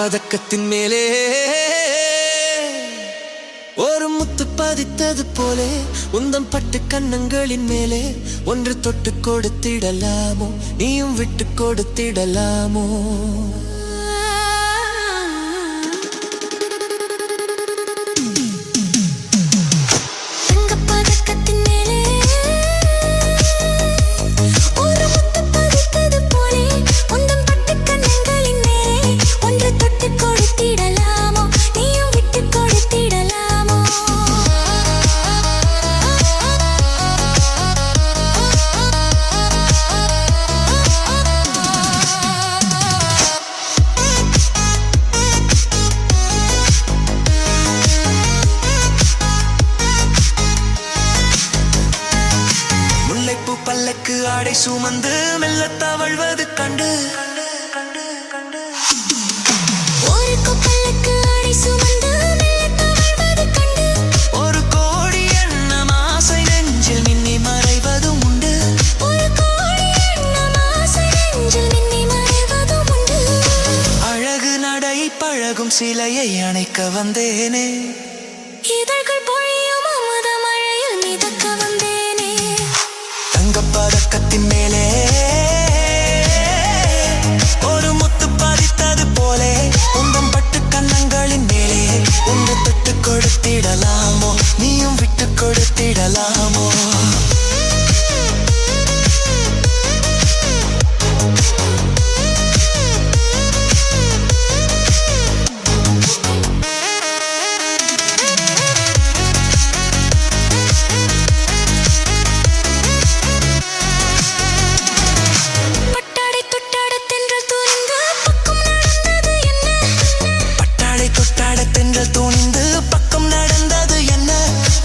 பதக்கத்தின் மேலே ஒரு முத்து பதித்தது போலே உந்தம் பட்டு கண்ணங்களின் மேலே ஒன்று தொட்டு கொடுத்திடலாமோ நீயும் விட்டு கொடுத்திடலாமோ பல்லக்கு ஆடை சுமந்து மெல்ல தவழ்வது கண்டு ஒரு கோடி எண்ணம் ஆசை நெஞ்சில் மின்னி மறைவதும் உண்டு அழகு நடை பழகும் சிலையை அணைக்க வந்தேனே இதழ்கள் பொழியும் அமுத மழையில் மிதக்க வந்தேனே பதக்கத்தின் மேலே ஒரு முத்து பதித்தது போலே உந்தம் பட்டு கண்ணங்களின் மேலே ஒன்று தொட்டு கொடுத்திடலாமோ நீயும் விட்டு கொடுத்திடலாமோ துணிந்து பக்கம் நடந்தது என்ன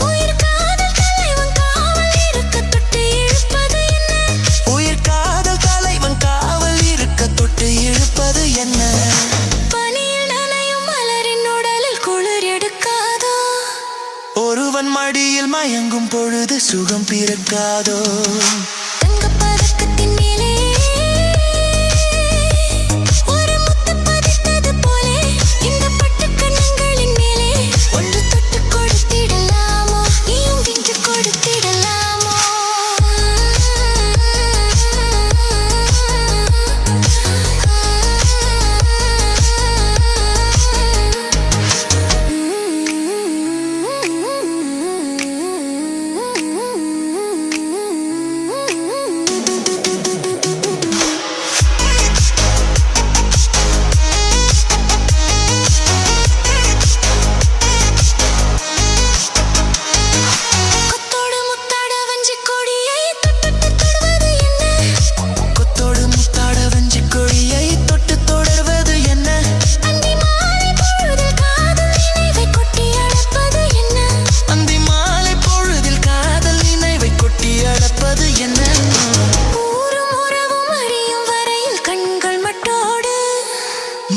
உயிர் காதல் தலைவன் காவல் இருக்க தொட்டு இழுப்பது என்ன உயிர் காதல் தலைவன் காவல் இருக்க தொட்டு இழுப்பது என்ன பனியில் நனையும் மலரின் உடலில் குளிர் எடுக்காதோ ஒருவன் மடியில் மயங்கும் பொழுது சுகம் பிறக்காதோ தங்கப்பதக்கத்தின் மேலே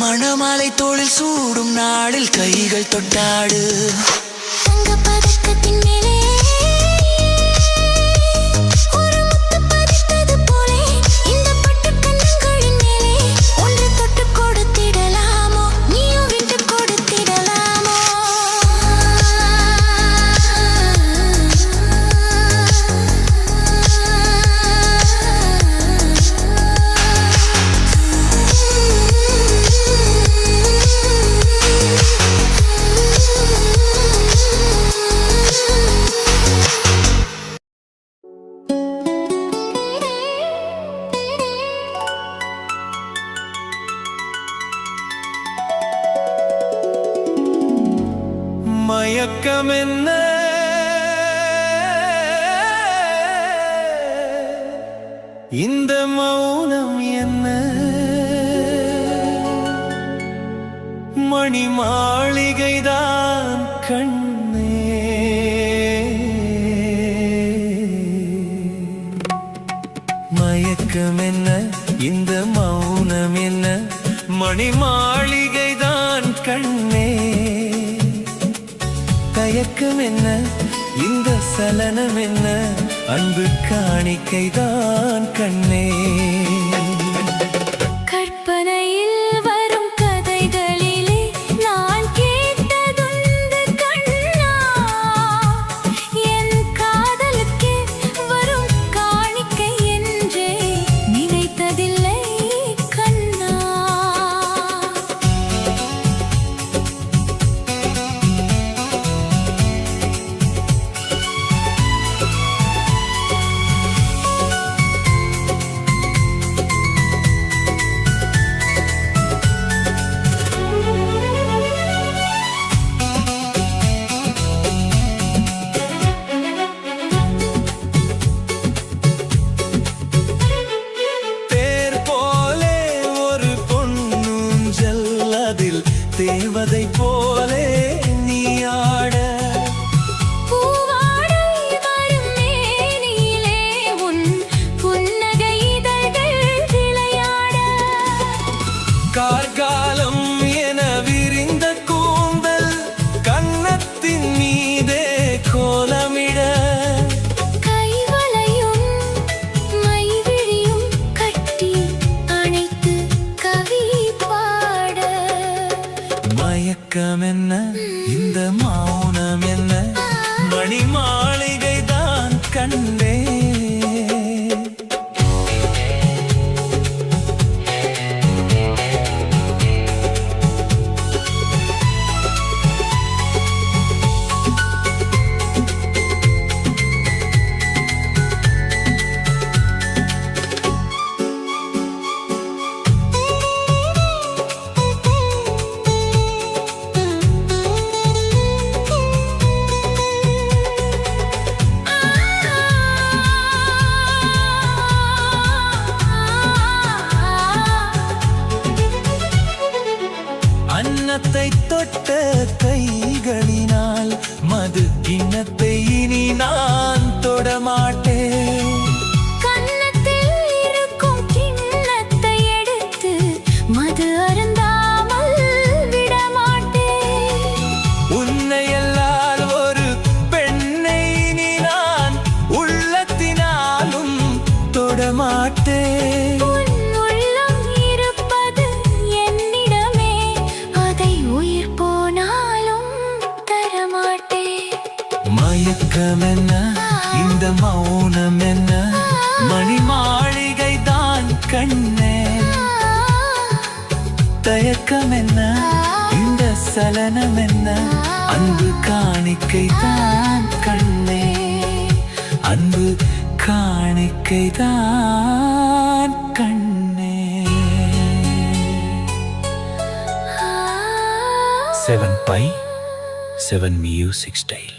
மணமாலை தோளில் சூடும் நாளில் கைகள் தொட்டாடு தங்கப்பதக்கத்தின் மேலே ஒரு முத்து பதித்தது போலே இந்த பட்டு கண்ணங்களின் மேலே ஒன்று தொட்டு கொடுத்திடலாமோ நீயும் விட்டு கொடுத்திடலாமோ மயக்கம் என்ன இந்த மௌனம் என்ன மணி மாளிகைதான் கண்ணே மயக்கம் என்ன இந்த மௌனம் என்ன மணி மாளிகைதான் கண்ணே தயக்கம் என்ன இந்த சலனம் என்ன அன்பு காணிக்கைதான் கண்ணே கற்பனையில் வரும் கதைகளில் இந்த மௌனம் என்ன மணி மாளிகை தான் கண்டே. அன்னத்தை தொட்ட கைகளினால் மது கிண்ணத்தை இனி நான் தொடமாட்டேன். கன்னத்தில் இருக்கும் கிண்ணத்தை எடுத்து மது அருந்தாமல் விடமாட்டேன். உன்னை எல்லால் ஒரு பெண்ணை இனி நான் உள்ளத்தினாலும் தொடமாட்டேன். மயக்கம் என்ன இந்த மௌனம் என்ன மணி மாளிகை தான் கண்ணே. தயக்கம் என்ன இந்த சலனம் என்ன அன்பு காணிக்கை தான் கண்ணே. அன்பு காணிக்கை தான் கண்ணே. 7/7 Music Style.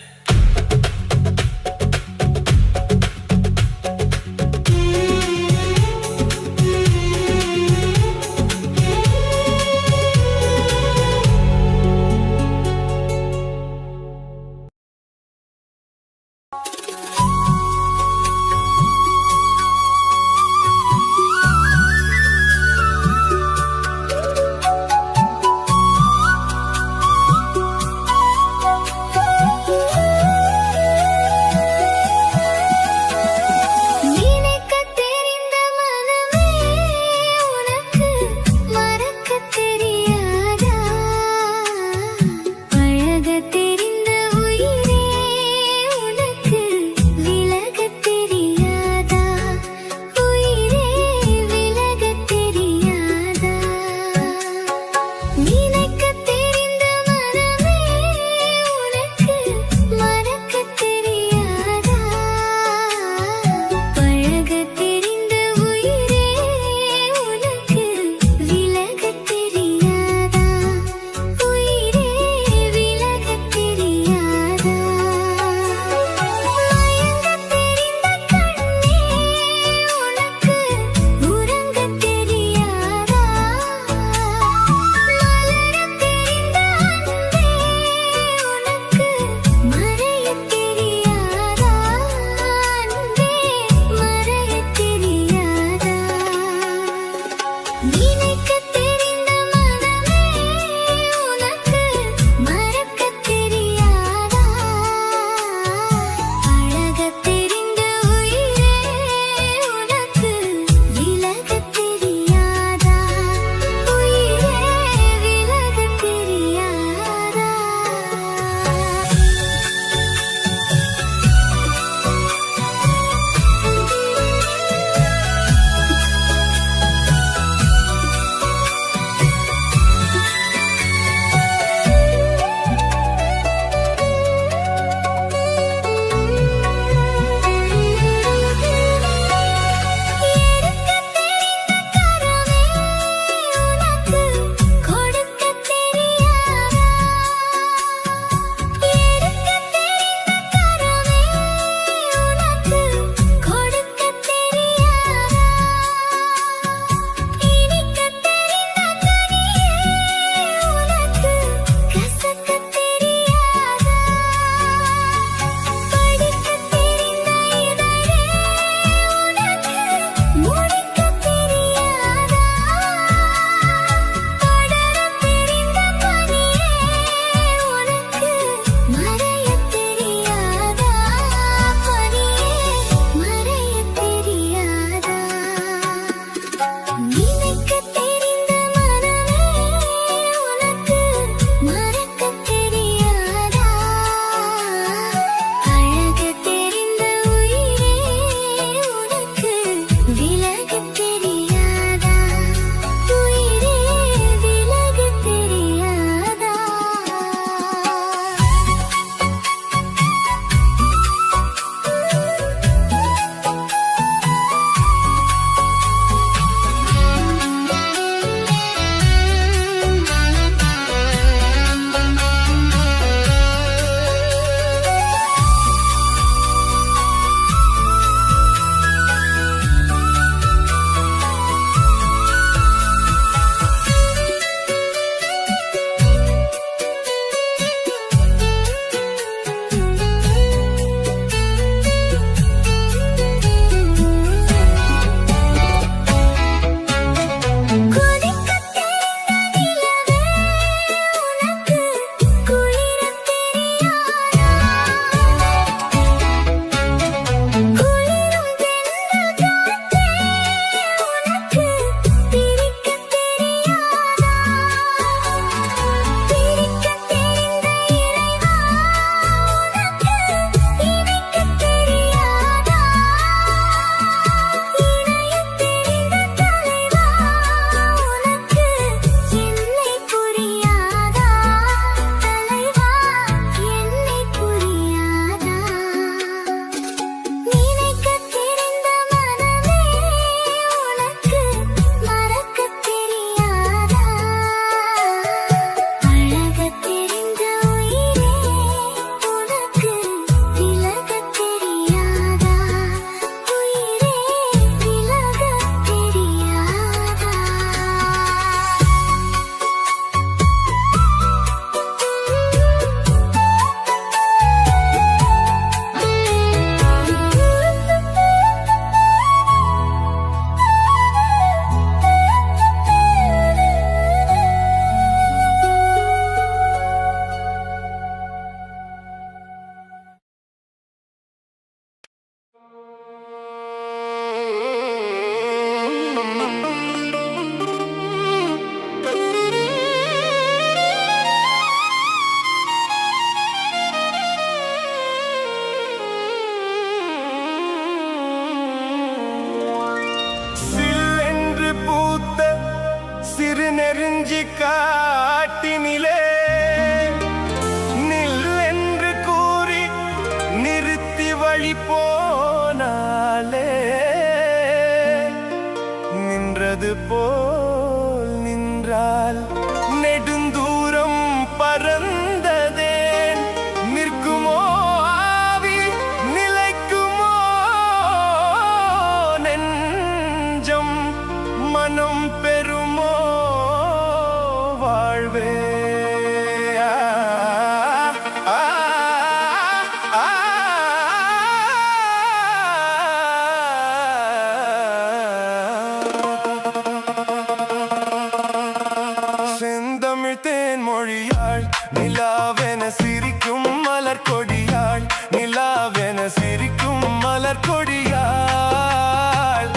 நிலாவென சிரிக்கும் மலர் கொடியாள், நிலாவென சிரிக்கும் மலர் கொடியாள்.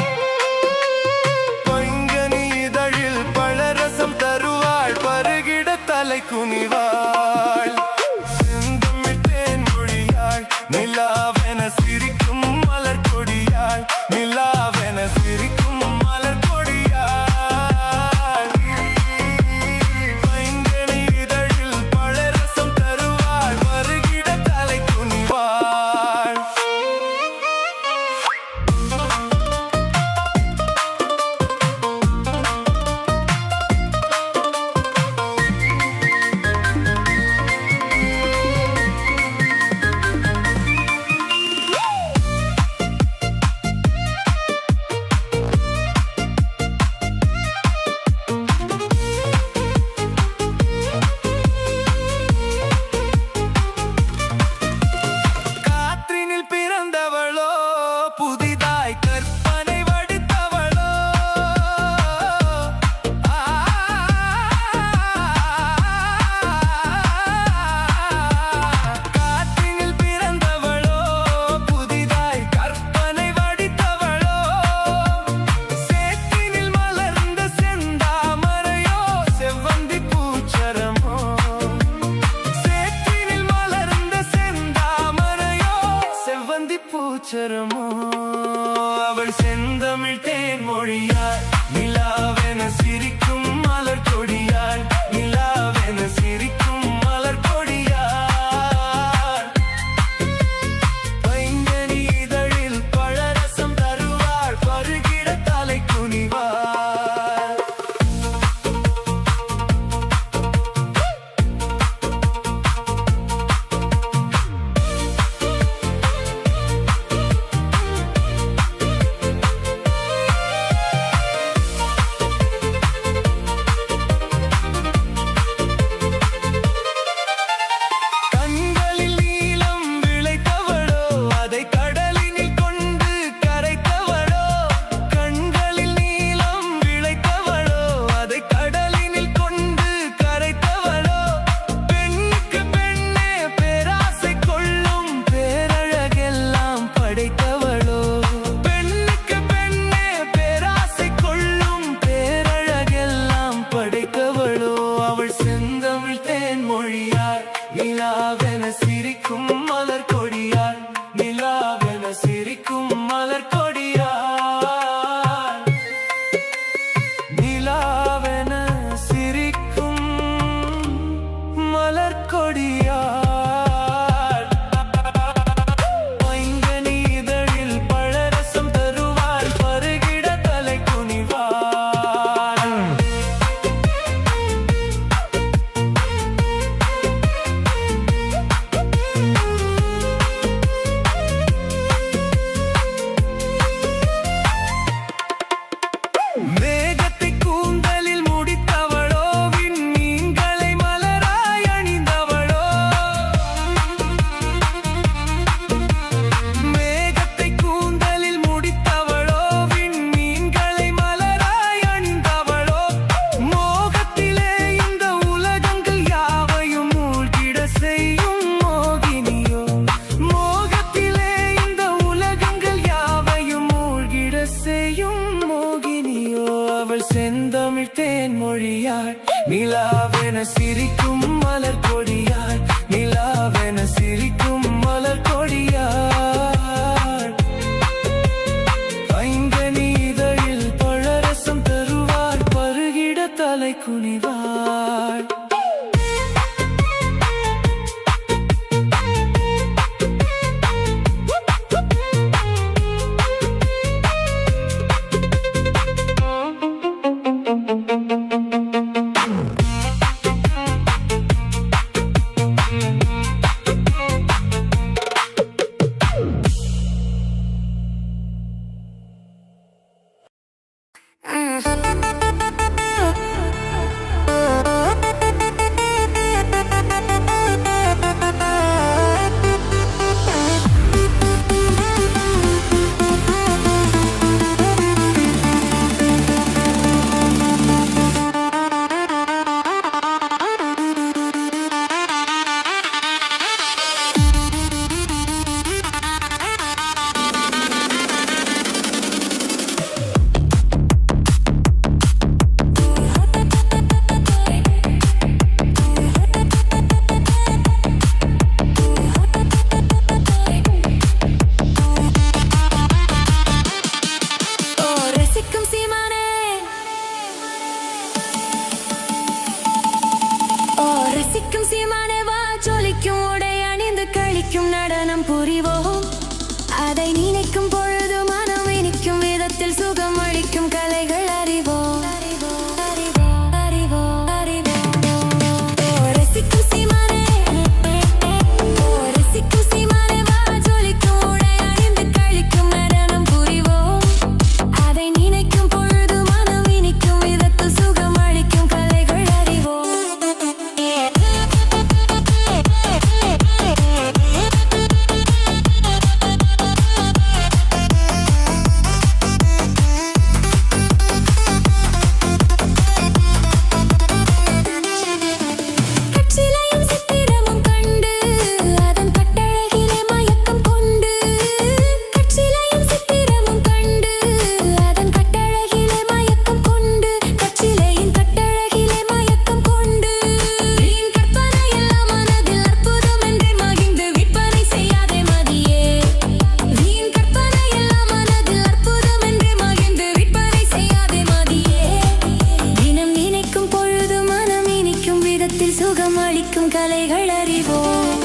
பைங்கனி இதழில் பழரசம் தருவாள், பருகிட தலை குனிவாள். செந்தமிழ் தேன்மொழியாள், நிலாவென சிரிக்கும் மலர் கொடியாள், நிலாவென சிரிக்கும் மலர் கொடியாள். பைங்கனி இதழில் பழரசம் தருவாள், பருகிட தலை குனிவாள். காற்றினில் பிறந்தவளோ, புதிதாய் கற்பனை வடித்தவளோ. காற்றினில் பிறந்தவளோ, புதிதாய் கற்பனை வடித்தவளோ. சேற்றினில் மலர்ந்த செந்தாமரையோ, செவ்வந்தி பூச்சரமோ. சேற்றினில் மலர்ந்த செந்தாமரையோ, செவ்வந்தி பூச்சரமோ. அவள் செந்தமிழ் தேன்மொழியாள், நிலாவென சிரிக்கும் மலர் கொடியாள், நிலாவென சிரிக்கும் மலர் கொடியாள். பைங்கனி இதழில் பழரசம் தருவாள், பருகிட தலை குனிவாள். கண்களில் நீலம் விளைத்தவளோ, அதை கடலினில் கொண்டு கரைத்தவளோ. கண்களில் நீலம் விளைத்தவளோ, அதை கடலினில் கொண்டு கரைத்தவளோ. பெண்ணுக்கு பெண்ணே பேராசை கொள்ளும், பேரழகெல்லாம் படைத்தவளோ. பெண்ணுக்கு பெண்ணே பேராசை கொள்ளும், பேரழகெல்லாம் படைத்தவளோ. அவள் செந்தமிழ் தேன்மொழியாள், நிலாவென சிரிக்கும் மலர் கொடியாள், நிலாவென சிரிக்கும் மலர் கொடியாள். நிலாவென சிரிக்கும் மலர் கொடியாள். பைங்கனி இதழில் பழரசம் தருவாள், பருகிட தலை குனிவாள். கழிக்கும் நடனம் புரிவோம். அதை நினைக்கும் பொழுது மனம் இனிக்கும் விதத்தில் சுகம் அளிக்கும் கலைகள் அறிவோம். சுகம் அளிக்கும் கலைகள் அறிவோம்.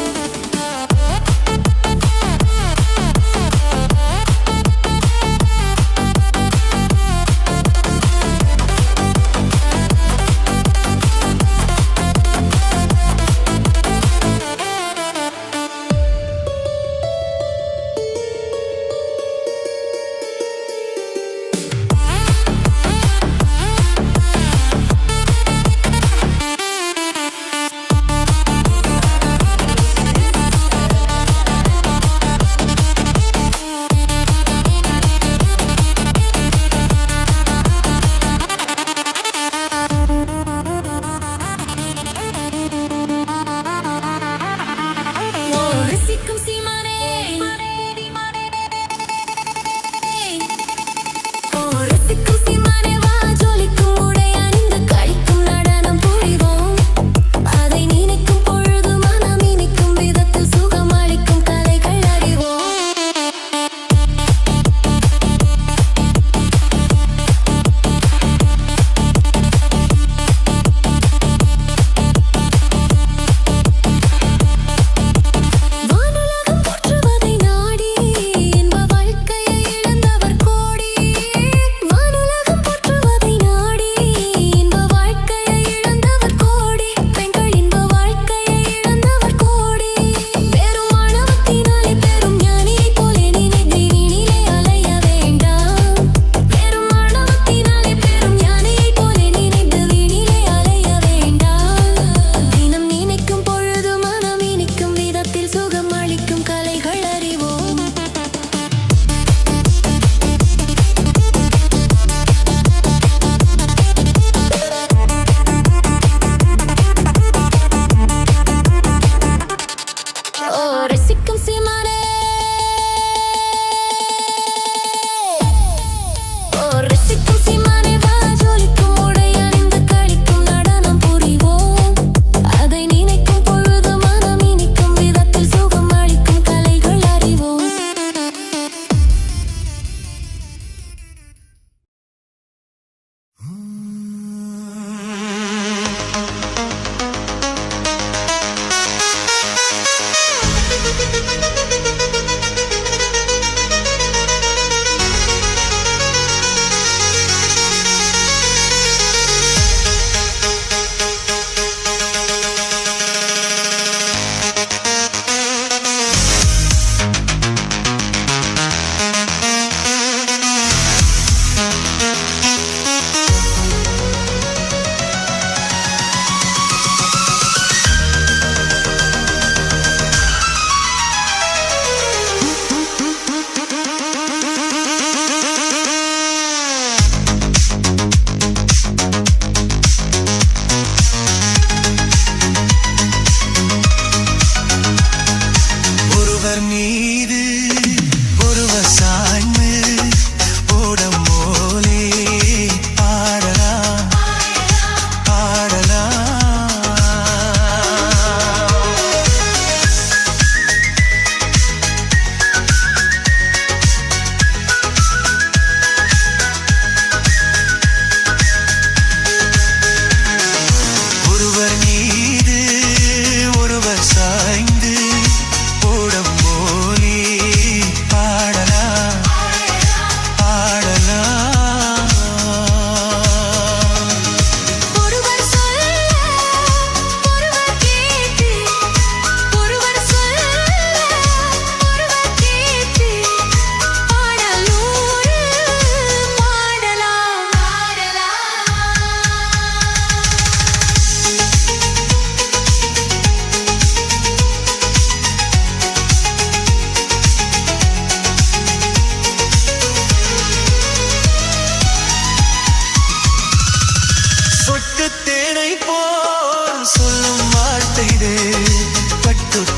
Thank you.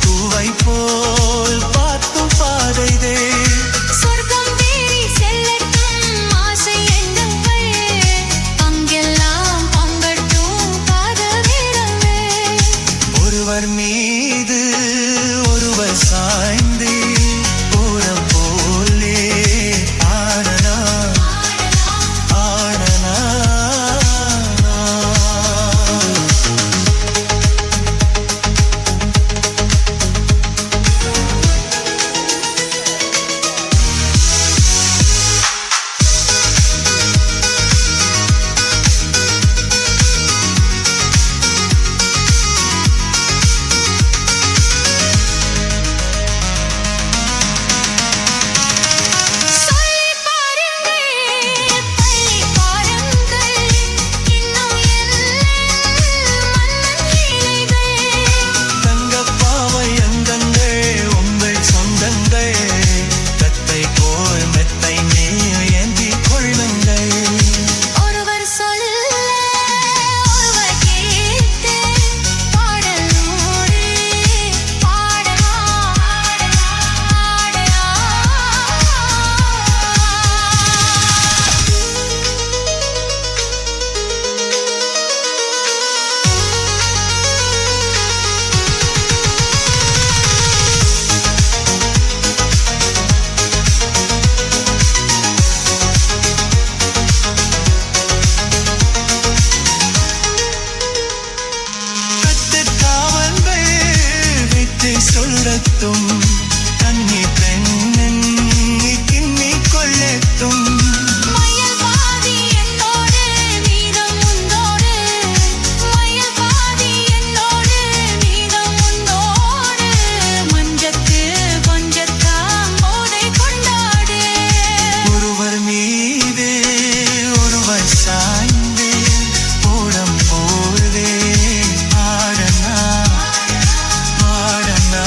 பூவை போல் பார்த்தும் பாதைதே சொர்க்கம் தேடி செல்லட்டும் ஆசை எண்ணங்கள் அங்கெல்லாம் பங்கட்டும் காதல் வீரமே ஒருவர் மீது ஒருவர் சாய்ந்து பூரம் போலே ஆடனா ஆடனா சொல்லி பாருங்கள் பள்ளி பாருங்கள் இன்னும் மன்னன் லீலைகள் தங்கப்பாவை அங்கங்கள் உங்கள் சொந்தங்கள் தத்தை போல் மெத்தை மேல் ஏந்தி கொள்ளுங்கள் ஒருவர் சொல்ல ஒருவர் கேட்டு பாடலோடு பாடலாம் காவல்கள் விட்டு சொல்லட்டும் கண்ணி பெண்ணின் கிண்ணி கொள்ளட்டும் மயில் பாதி என்னோடு மீதம் உன்னோடு மயில் பாதி என்னோடு மீதம் உன்னோடு மஞ்சத்து கொஞ்சத்தான் போதை கொண்டாடு ஒருவர் மீது ஒருவர் சாய்ந்து கூடம் போலே ஆடனா ஆடனா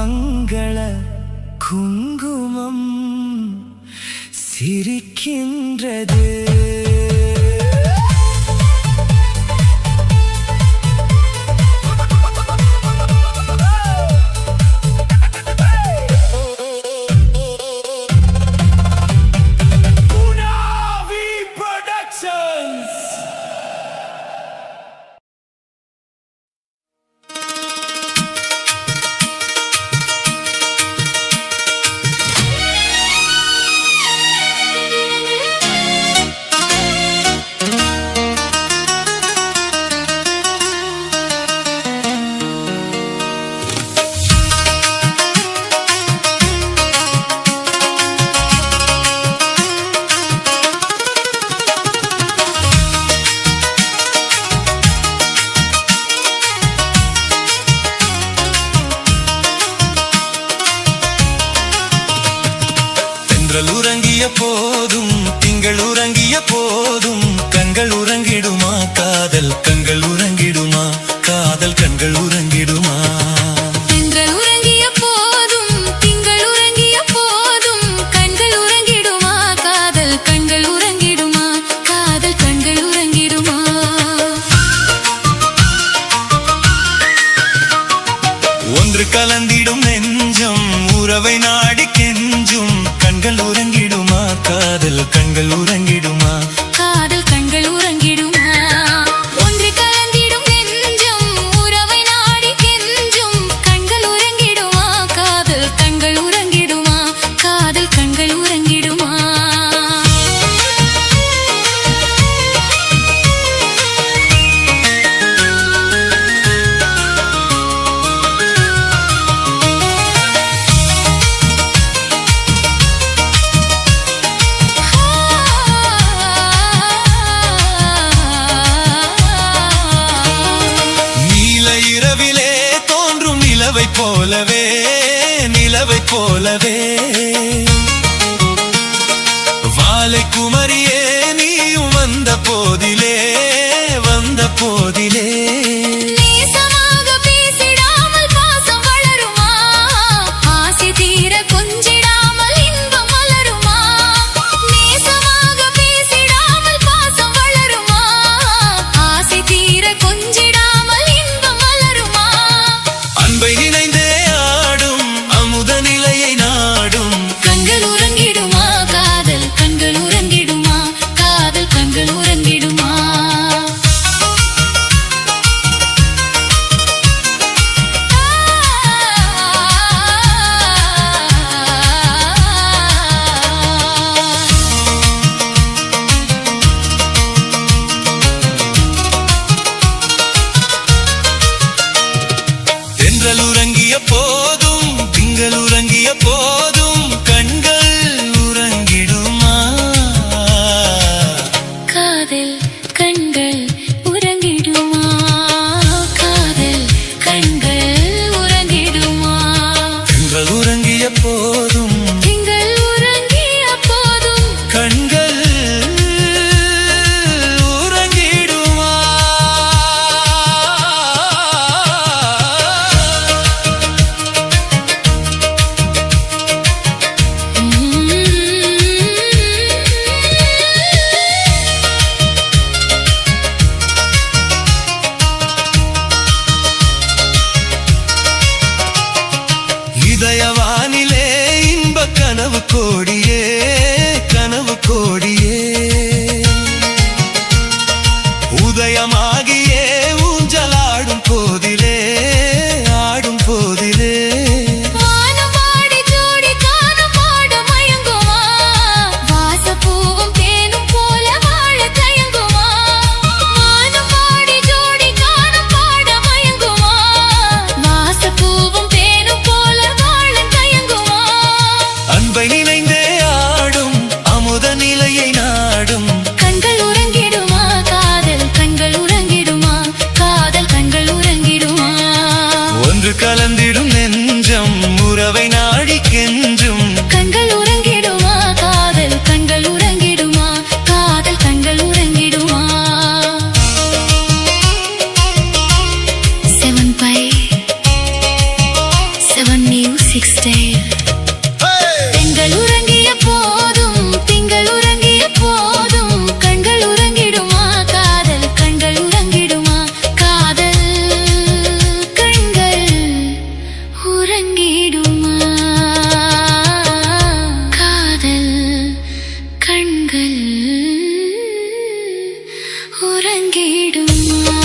மங்கள குங்குமம் சிரிக்கின்றது. உறங்கிய போதும் திங்கள் உறங்கிய போதும் கண்கள் உறங்கிடுமா காதல் கண்கள் உறங்கிடுமா காதல் கண்கள் உறங்கிடுமா. திங்கள் உறங்கிய போதும் திங்கள் உறங்கிய போதும் கண்கள் உறங்கிடுமா காதல் கண்கள் உறங்கிடுமா காதல் கண்கள் உறங்கிடுமா. ஒன்று கலந்திடும் நெஞ்சம் உறவை நாடி கெஞ்சும் கண்கள் உறங்கிடுமா காதல் கண்கள் உறங்கிடுமா காதல் கண்கள் உறங்கிடுமா. ஒன்று கலந்திடும் நெஞ்சம் உறவை நாடி கெஞ்சும் கண்கள் உறங்கிடுமா காதல் கண்கள் உறங்கிடுமா காதல் கண்கள் உறங்கிடுமா. போலவே நிலவை போலவே வாலை குமரியே நீயும் வந்த போதிலே வந்த போதிலே உறங்கிய போதும் திங்கள் உறங்கிய போதும் கண்கள் உறங்கிடுமா காதல் கண்கள் உறங்கிடுமா காதல் கண்கள் உறங்கிடுமா. திங்கள் உறங்கிய போதும் திங்கள் உறங்கிய போதும் கண்கள் உறங்கிடுமா. இதயவானிலே இன்ப கனவு கோடியே கனவு கோடியே உதயமாகியே ஊஞ்சலாடும் போதிலே ஆடும் போதிலே அன்பை நினைந்தே ஆடும் அமுத நிலையை நாடும் கண்கள் உறங்கிடுமா காதல் கண்கள் உறங்கிடுமா காதல் கண்கள் உறங்கிடுமா. ஒன்று கலந்திடும் நெஞ்சம் உறவை நாடி கெஞ்சும் கண்கள் உறங்கிடுமா காதல் கண்கள் உறங்கிடுமா காதல் கண்கள் உறங்கிடுமா. 7 by 7 News. Music style. பெண்கள் உறங்கிய போதும் திங்கள் உறங்கிய போதும் கண்கள் உறங்கிடுமா காதல் கண்கள் உறங்கிடுமா காதல் கண்கள் உறங்கிடுமா காதல் கண்கள் உறங்கிடுமா.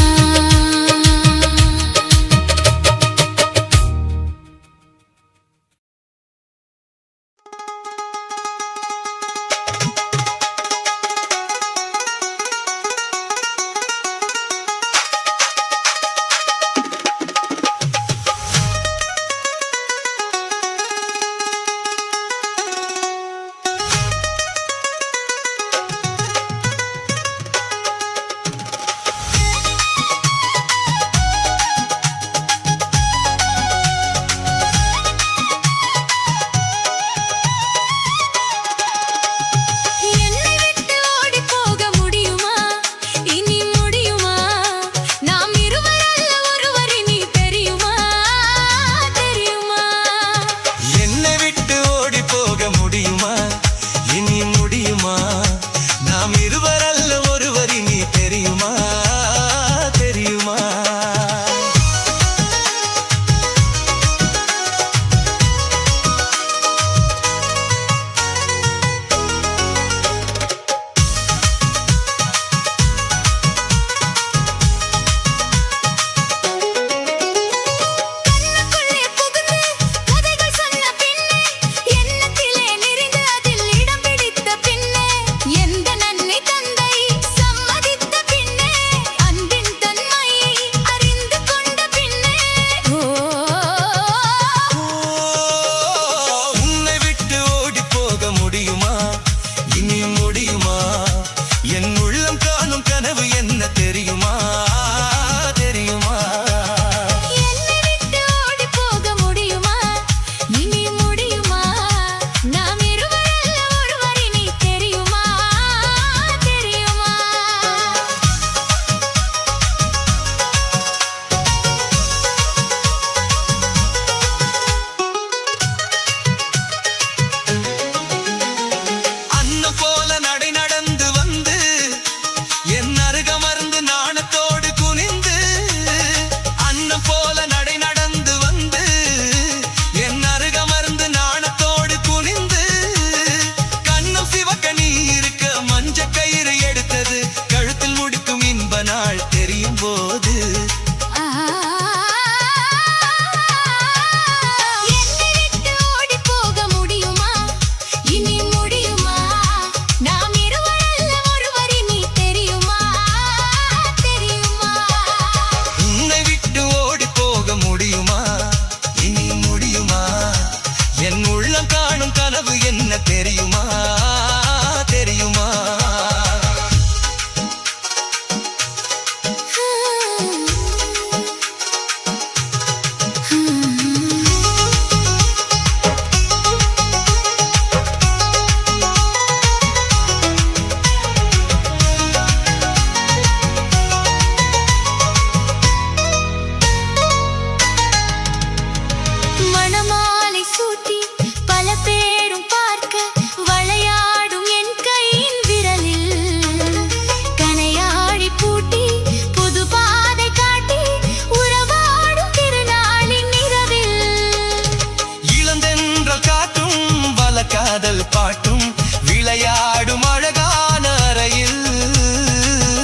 காதல் பாட்டும் விளையாடும் அழகான அறையில்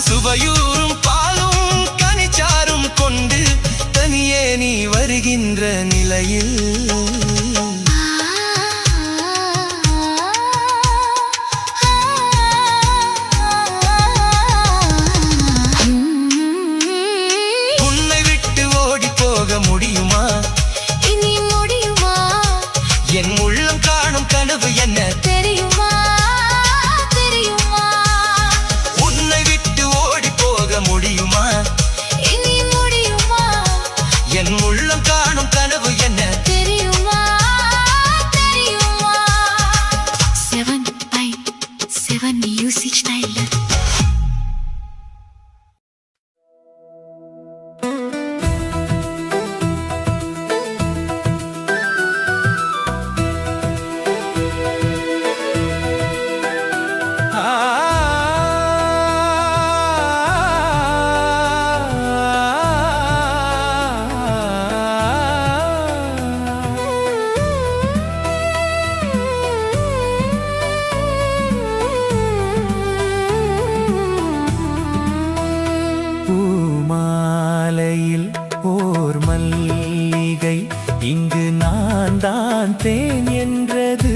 சுவையூறும் பாலும் கனிச்சாரும் கொண்டு தனியே நீ வருகின்ற நிலையில் உன்னை விட்டு ஓடி போக முடியுமா? இனி முடியுமா? என் உள்ளம் காணும் கனவு என்ன தெரியுமா? தெரியுமா? உன்னை விட்டு ஓடி போக முடியுமா? இனி முடியுமா? என் உள்ளம் காணும் கனவு என்ன தெரியுமா? தெரியுமா? 7/7 music style. நான் தான் தேன் என்றது